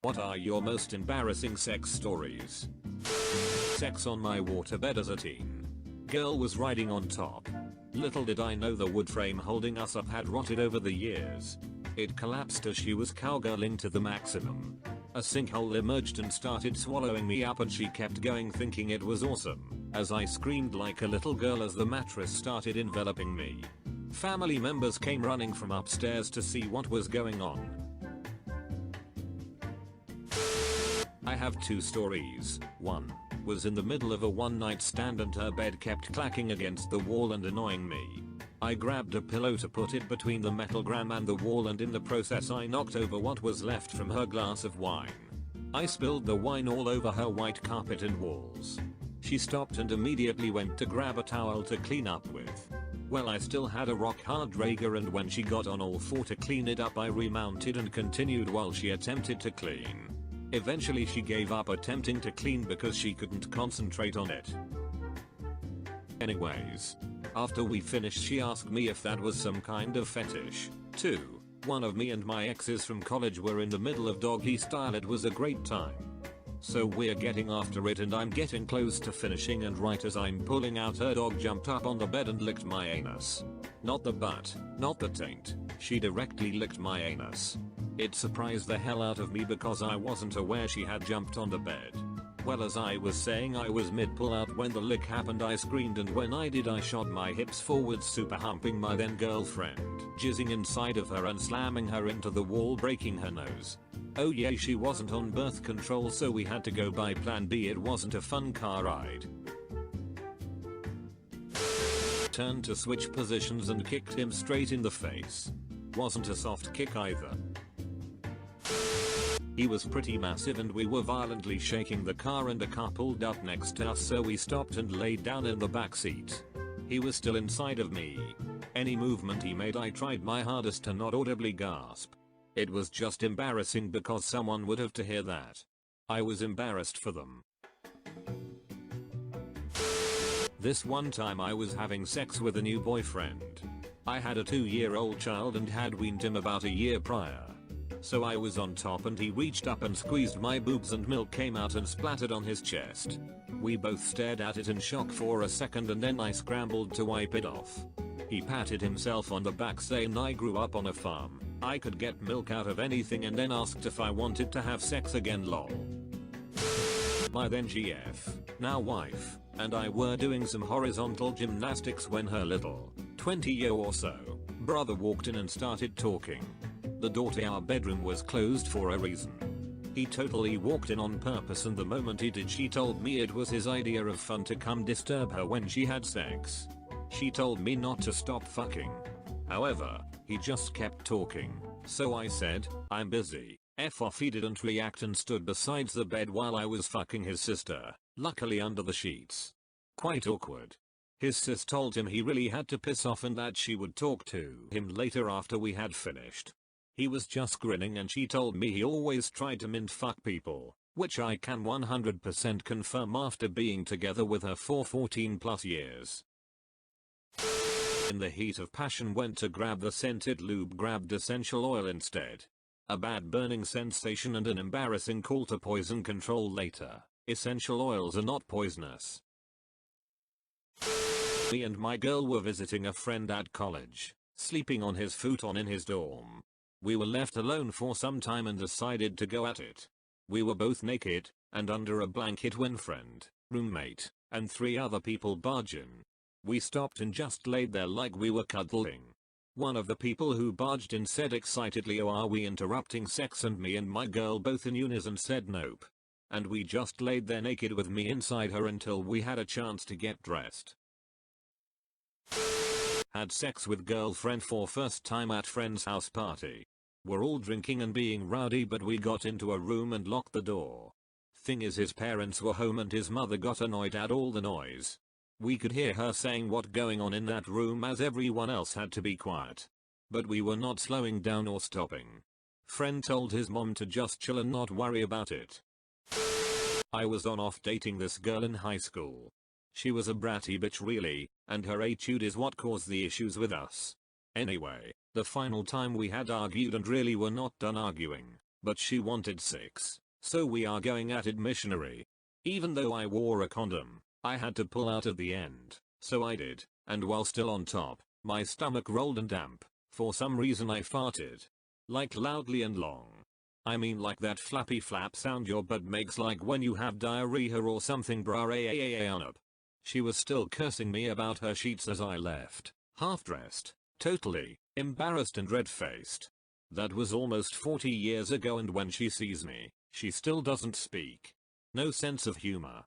What are your most embarrassing sex stories? Sex on my waterbed as a teen. Girl was riding on top. Little did I know the wood frame holding us up had rotted over the years. It collapsed as she was cowgirling to the maximum. A sinkhole emerged and started swallowing me up, and she kept going thinking it was awesome, as I screamed like a little girl as the mattress started enveloping me. Family members came running from upstairs to see what was going on. I have two stories. One was in the middle of a one-night stand and her bed kept clacking against the wall and annoying me. I grabbed a pillow to put it between the metal gram and the wall, and in the process I knocked over what was left from her glass of wine. I spilled the wine all over her white carpet and walls. She stopped and immediately went to grab a towel to clean up with. Well, I still had a rock hard Draeger, and when she got on all four to clean it up I remounted and continued while she attempted to clean. Eventually she gave up attempting to clean because she couldn't concentrate on it. Anyways, after we finished she asked me if that was some kind of fetish. 2. One of me and my exes from college were in the middle of doggy style. It was a great time. So we're getting after it and I'm getting close to finishing, and right as I'm pulling out her dog jumped up on the bed and licked my anus. Not the butt, not the taint, she directly licked my anus. It surprised the hell out of me because I wasn't aware she had jumped on the bed. Well, as I was saying, I was mid pull out when the lick happened. I screamed, and when I did I shot my hips forward, super humping my then girlfriend, jizzing inside of her and slamming her into the wall, breaking her nose. Oh yeah, she wasn't on birth control so we had to go by plan B. It wasn't a fun car ride. Turned to switch positions and kicked him straight in the face. Wasn't a soft kick either. He was pretty massive and we were violently shaking the car, and a car pulled up next to us so we stopped and laid down in the back seat. He was still inside of me. Any movement he made I tried my hardest to not audibly gasp. It was just embarrassing because someone would have to hear that. I was embarrassed for them. This one time I was having sex with a new boyfriend. I had a 2-year-old child and had weaned him about a year prior. So I was on top and he reached up and squeezed my boobs and milk came out and splattered on his chest. We both stared at it in shock for a second and then I scrambled to wipe it off. He patted himself on the back saying I grew up on a farm, I could get milk out of anything, and then asked if I wanted to have sex again. Lol. My then GF, now wife, and I were doing some horizontal gymnastics when her little 20-year or so brother walked in and started talking. The door to our bedroom was closed for a reason. He totally walked in on purpose, and the moment he did she told me it was his idea of fun to come disturb her when she had sex. She told me not to stop fucking. However, he just kept talking, so I said, I'm busy. F off. He didn't react and stood beside the bed while I was fucking his sister, luckily under the sheets. Quite awkward. His sis told him he really had to piss off and that she would talk to him later after we had finished. He was just grinning and she told me he always tried to mind fuck people, which I can 100% confirm after being together with her for 14 plus years. In the heat of passion went to grab the scented lube, grabbed essential oil instead. A bad burning sensation and an embarrassing call to poison control later. Essential oils are not poisonous. Me and my girl were visiting a friend at college, sleeping on his futon in his dorm. We were left alone for some time and decided to go at it. We were both naked and under a blanket when friend, roommate, and 3 other people barged in. We stopped and just laid there like we were cuddling. One of the people who barged in said excitedly, "Oh, are we interrupting sex?" and me and my girl both in unison said nope. And we just laid there naked with me inside her until we had a chance to get dressed. Had sex with girlfriend for first time at friend's house party. We're all drinking and being rowdy, but we got into a room and locked the door. Thing is, his parents were home and his mother got annoyed at all the noise. We could hear her saying what going on in that room as everyone else had to be quiet. But we were not slowing down or stopping. Friend told his mom to just chill and not worry about it. I was on off dating this girl in high school. She was a bratty bitch really, and her attitude is what caused the issues with us. Anyway, the final time we had argued and really were not done arguing, but she wanted 6, so we are going at it missionary. Even though I wore a condom, I had to pull out at the end, so I did, and while still on top, my stomach rolled and damp. For some reason I farted. Like loudly and long. I mean like that flappy flap sound your butt makes like when you have diarrhea or something bruh. She was still cursing me about her sheets as I left, half dressed, totally embarrassed and red-faced. That was almost 40 years ago and when she sees me, she still doesn't speak. No sense of humor.